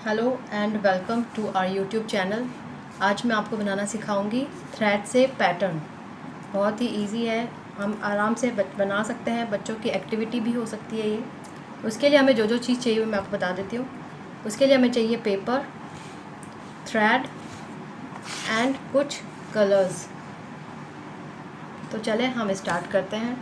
Hello and welcome to our YouTube channel. आज मैं आपको बनाना सिखाऊंगी थ्रेड से पैटर्न। बहुत ही इजी है, हम आराम से बना सकते हैं, बच्चों की एक्टिविटी भी हो सकती है ये। उसके लिए हमें जो जो चीज़ चाहिए मैं आपको बता देती हूँ। उसके लिए हमें चाहिए पेपर, थ्रेड एंड कुछ कलर्स। तो चले हम स्टार्ट करते हैं।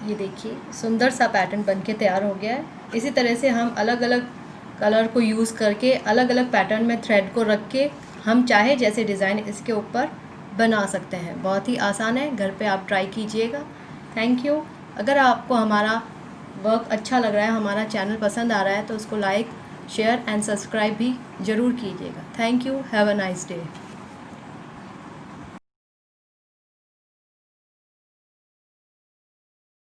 ये देखिए सुंदर सा पैटर्न बनके तैयार हो गया है। इसी तरह से हम अलग अलग कलर को यूज़ करके अलग अलग पैटर्न में थ्रेड को रख के हम चाहे जैसे डिज़ाइन इसके ऊपर बना सकते हैं। बहुत ही आसान है, घर पे आप ट्राई कीजिएगा। Thank you. अगर आपको हमारा वर्क अच्छा लग रहा है, हमारा चैनल पसंद आ रहा है तो उसको लाइक, शेयर एंड सब्सक्राइब भी ज़रूर कीजिएगा। Thank you. Have a nice day.